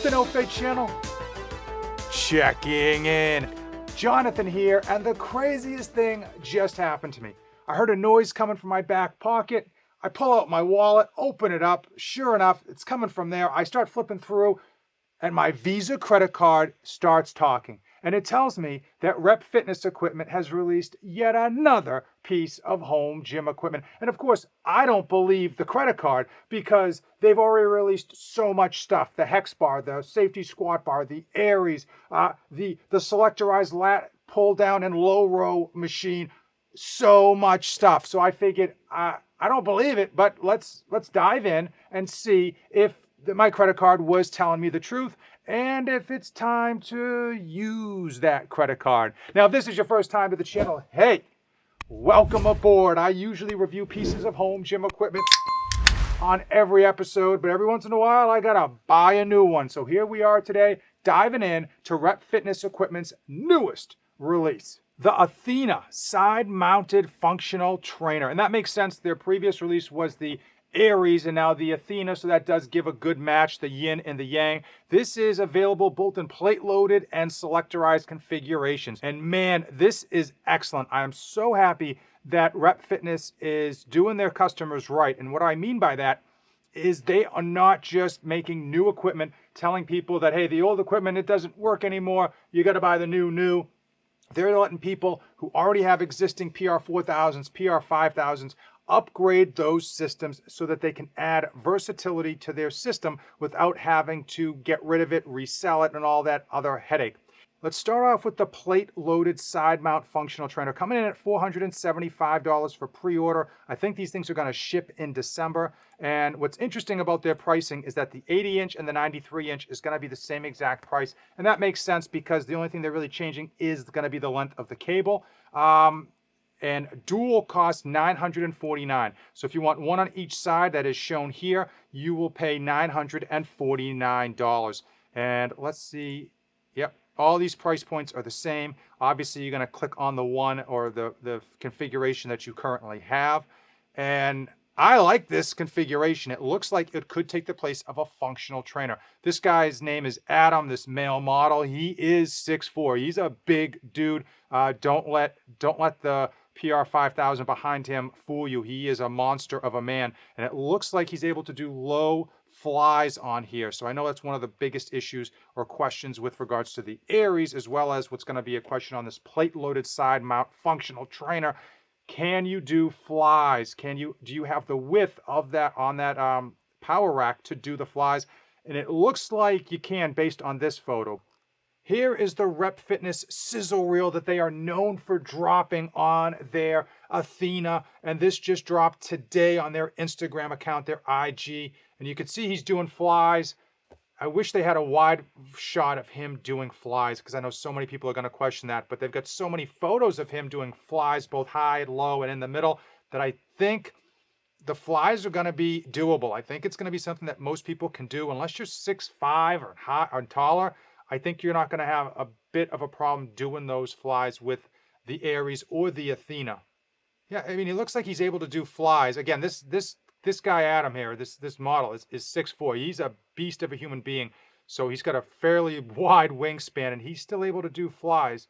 the No Fake channel. Checking in. Jonathan here, and the craziest thing just happened to me. I heard a noise coming from my back pocket. I pull out my wallet, open it up. Sure enough, it's coming from there. I start flipping through, and my Visa credit card starts talking. And it tells me that Rep Fitness Equipment has released yet another piece of home gym equipment. And of course, I don't believe the credit card because they've already released so much stuff. The Hex Bar, the Safety Squat Bar, the Aries, the Selectorized lat pull down and low row machine. So much stuff. So I figured, I don't believe it, but let's dive in and see if my credit card was telling me the truth and if it's time to use that credit card. Now, if this is your first time to the channel, hey, welcome aboard. I usually review pieces of home gym equipment on every episode, but every once in a while I gotta buy a new one. So here we are today, diving in to Rep Fitness Equipment's newest release, the Athena side-mounted functional trainer. And that makes sense. Their previous release was the Aries and now the Athena, so that does give a good match, the yin and the yang. This is available both in plate-loaded and selectorized configurations. And man, this is excellent. I am so happy that Rep Fitness is doing their customers right. And what I mean by that is they are not just making new equipment, telling people that, hey, the old equipment, it doesn't work anymore. You got to buy the new. They're letting people who already have existing PR4000s, PR5000s, upgrade those systems so that they can add versatility to their system without having to get rid of it, resell it, and all that other headache. Let's start off with the plate-loaded side-mount functional trainer, coming in at $475 for pre-order. I think these things are going to ship in December. And what's interesting about their pricing is that the 80-inch and the 93-inch is going to be the same exact price. And that makes sense because the only thing they're really changing is going to be the length of the cable. And dual costs $949. So if you want one on each side that is shown here, you will pay $949. And let's see, yep, all these price points are the same. Obviously, you're gonna click on the one or the configuration that you currently have. And I like this configuration. It looks like it could take the place of a functional trainer. This guy's name is Adam, this male model. He is 6'4". He's a big dude. Don't let the PR5000 behind him fool you. He is a monster of a man, and it looks like he's able to do low flies on here. So I know that's one of the biggest issues or questions with regards to the Aries, as well as what's going to be a question on this plate-loaded side mount functional trainer. Can you do flies? Do you have the width of that on that power rack to do the flies? And it looks like you can based on this photo. Here is the Rep Fitness sizzle reel that they are known for dropping on their Athena. And this just dropped today on their Instagram account, their IG. And you can see he's doing flies. I wish they had a wide shot of him doing flies because I know so many people are going to question that. But they've got so many photos of him doing flies, both high, low, and in the middle, that I think the flies are going to be doable. I think it's going to be something that most people can do unless you're 6'5" or high or taller. I think you're not going to have a bit of a problem doing those flies with the Aries or the Athena. Yeah, I mean, it looks like he's able to do flies. Again, this guy Adam here, this model is 6'4". He's a beast of a human being, so he's got a fairly wide wingspan, and he's still able to do flies.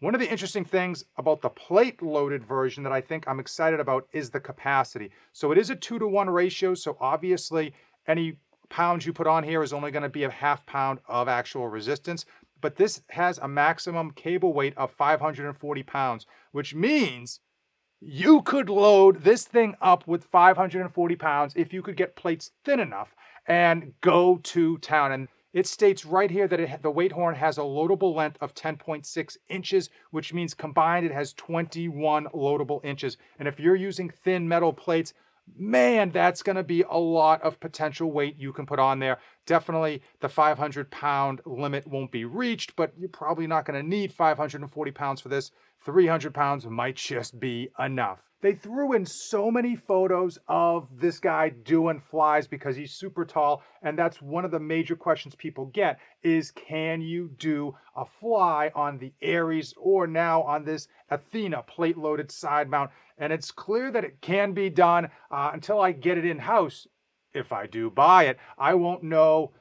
One of the interesting things about the plate-loaded version that I think I'm excited about is the capacity. So it is a 2-to-1 ratio, so obviously any pounds you put on here is only going to be a half pound of actual resistance, but this has a maximum cable weight of 540 pounds, which means you could load this thing up with 540 pounds if you could get plates thin enough and go to town. And it states right here that the weight horn has a loadable length of 10.6 inches, which means combined it has 21 loadable inches. And if you're using thin metal plates, man, that's going to be a lot of potential weight you can put on there. Definitely the 500-pound limit won't be reached, but you're probably not going to need 540 pounds for this. 300 pounds might just be enough. They threw in so many photos of this guy doing flies because he's super tall, and that's one of the major questions people get is, can you do a fly on the Aries or now on this Athena plate-loaded side mount? And it's clear that it can be done until I get it in-house. if I do buy it, I won't know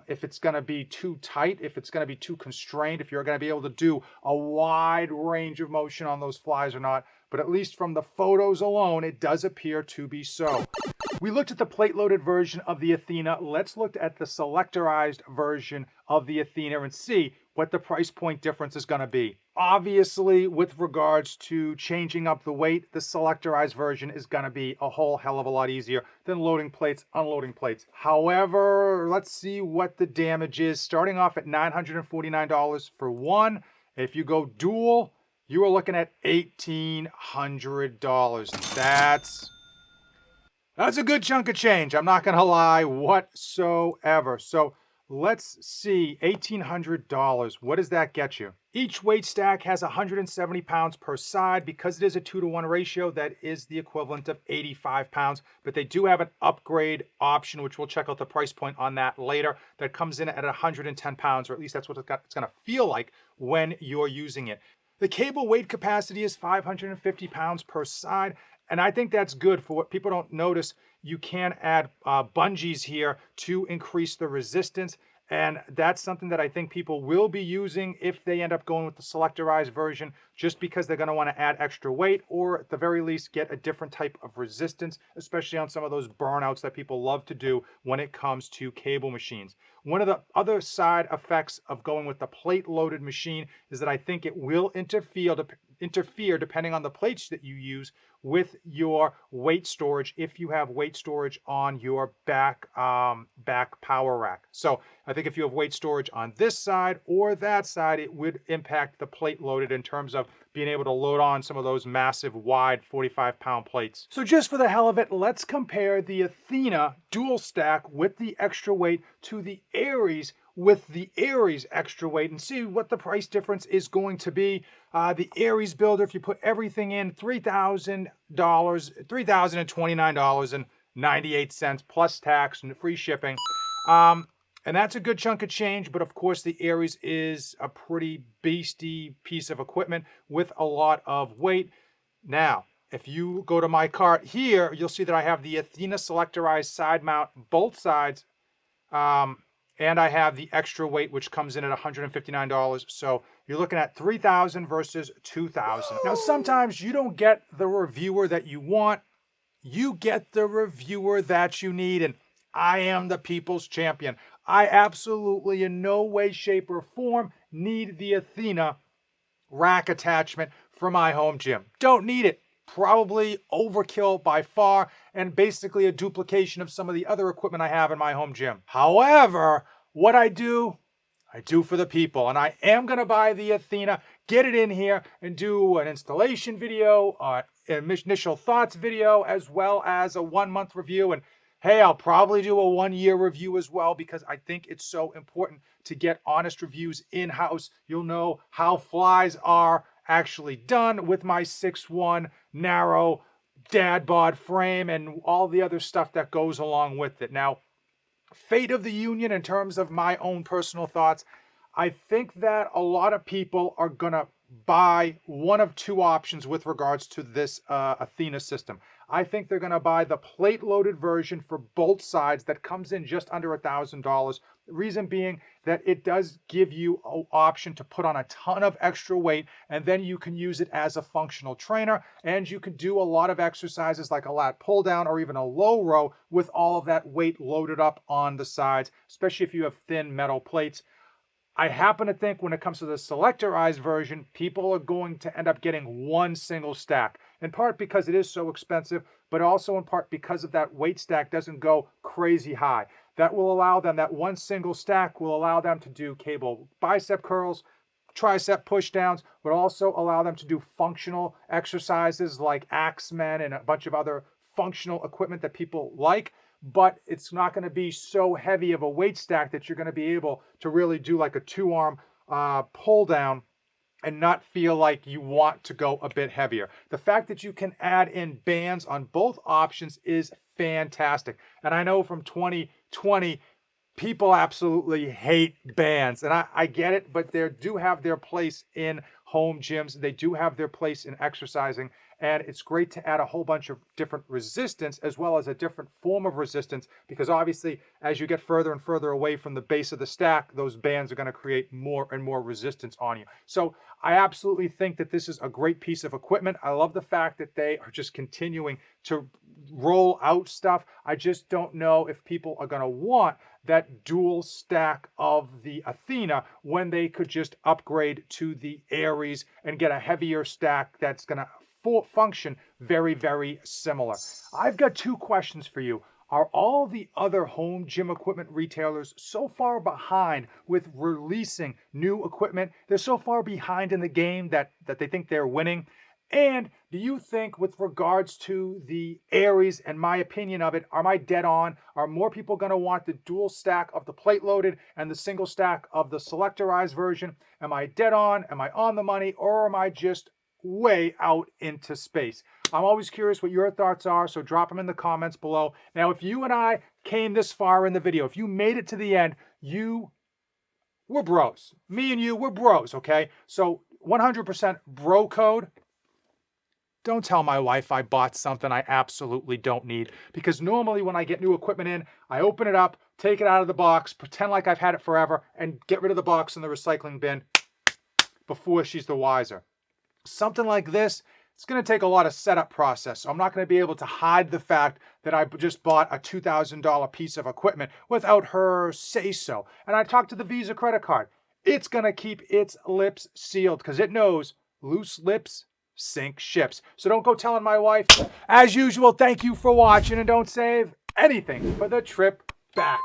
if it's going to be too tight, if it's going to be too constrained, if you're going to be able to do a wide range of motion on those flies or not. But at least from the photos alone, it does appear to be so. We looked at the plate-loaded version of the Athena. Let's look at the selectorized version of the Athena and see what the price point difference is going to be. Obviously, with regards to changing up the weight, the selectorized version is going to be a whole hell of a lot easier than loading plates, unloading plates. However, let's see what the damage is. Starting off at $949 for one. If you go dual, you are looking at $1,800. That's a good chunk of change. I'm not going to lie whatsoever. So let's see, $1,800. What does that get you? Each weight stack has 170 pounds per side. Because it is a 2-to-1 ratio, that is the equivalent of 85 pounds. But they do have an upgrade option, which we'll check out the price point on that later, that comes in at 110 pounds, or at least that's what it's going to feel like when you're using it. The cable weight capacity is 550 pounds per side. And I think that's good. For what people don't notice, you can add bungees here to increase the resistance. And that's something that I think people will be using if they end up going with the selectorized version, just because they're going to want to add extra weight, or at the very least get a different type of resistance, especially on some of those burnouts that people love to do when it comes to cable machines. One of the other side effects of going with the plate-loaded machine is that I think it will interfere depending on the plates that you use with your weight storage, if you have weight storage on your back power rack. So I think if you have weight storage on this side or that side, it would impact the plate loaded in terms of being able to load on some of those massive wide 45-pound plates. So just for the hell of it, let's compare the Athena dual stack with the extra weight to the Aries with the Aries extra weight and see what the price difference is going to be. The Aries builder, if you put everything in, $3,029.98 plus tax and free shipping. And that's a good chunk of change, but of course the Aries is a pretty beastie piece of equipment with a lot of weight. Now, if you go to my cart here, you'll see that I have the Athena selectorized side mount, both sides, and I have the extra weight, which comes in at $159. So you're looking at $3,000 versus $2,000. Now, sometimes you don't get the reviewer that you want. You get the reviewer that you need, and I am the people's champion. I absolutely, in no way, shape, or form, need the Athena rack attachment for my home gym. Don't need it. Probably overkill by far, and basically a duplication of some of the other equipment I have in my home gym. However, what I do for the people, and I am going to buy the Athena, get it in here, and do an installation video, an initial thoughts video, as well as a 1-month review. And hey, I'll probably do a 1-year review as well, because I think it's so important to get honest reviews in-house. You'll know how flies are actually done with my 6'1" narrow dad bod frame and all the other stuff that goes along with it. Now, fate of the union in terms of my own personal thoughts, I think that a lot of people are going to buy one of two options with regards to this Athena system. I think they're going to buy the plate-loaded version for both sides that comes in just under $1,000. The reason being that it does give you an option to put on a ton of extra weight, and then you can use it as a functional trainer, and you can do a lot of exercises like a lat pull down or even a low row with all of that weight loaded up on the sides, especially if you have thin metal plates. I happen to think when it comes to the selectorized version, people are going to end up getting one single stack, in part because it is so expensive, but also in part because of that weight stack doesn't go crazy high. That will allow them, that one single stack will allow them to do cable bicep curls, tricep push downs, but also allow them to do functional exercises like Axemen and a bunch of other functional equipment that people like. But it's not going to be so heavy of a weight stack that you're going to be able to really do like a 2-arm pull down and not feel like you want to go a bit heavier. The fact that you can add in bands on both options is fantastic. And I know from 2020, people absolutely hate bands. And I get it, but they do have their place in home gyms. They do have their place in exercising. And it's great to add a whole bunch of different resistance as well as a different form of resistance, because obviously as you get further and further away from the base of the stack, those bands are going to create more and more resistance on you. So I absolutely think that this is a great piece of equipment. I love the fact that they are just continuing to roll out stuff. I just don't know if people are going to want that dual stack of the Athena when they could just upgrade to the Aries and get a heavier stack that's going to function very, very similar. I've got two questions for you. Are all the other home gym equipment retailers so far behind with releasing new equipment? They're so far behind in the game that they think they're winning. And do you think, with regards to the Aries and my opinion of it, am I dead on? Are more people going to want the dual stack of the plate loaded and the single stack of the selectorized version? Am I dead on? Am I on the money? Or am I just way out into space? I'm always curious what your thoughts are, so drop them in the comments below. Now, if you and I came this far in the video, if you made it to the end, we're bros. Me and you, we're bros, okay? So 100% bro code. Don't tell my wife I bought something I absolutely don't need, because normally when I get new equipment in, I open it up, take it out of the box, pretend like I've had it forever, and get rid of the box in the recycling bin before she's the wiser. Something like this, it's going to take a lot of setup process. So I'm not going to be able to hide the fact that I just bought a $2,000 piece of equipment without her say so. And I talked to the Visa credit card. It's going to keep its lips sealed because it knows loose lips sink ships. So don't go telling my wife. As usual, thank you for watching, and don't save anything for the trip back.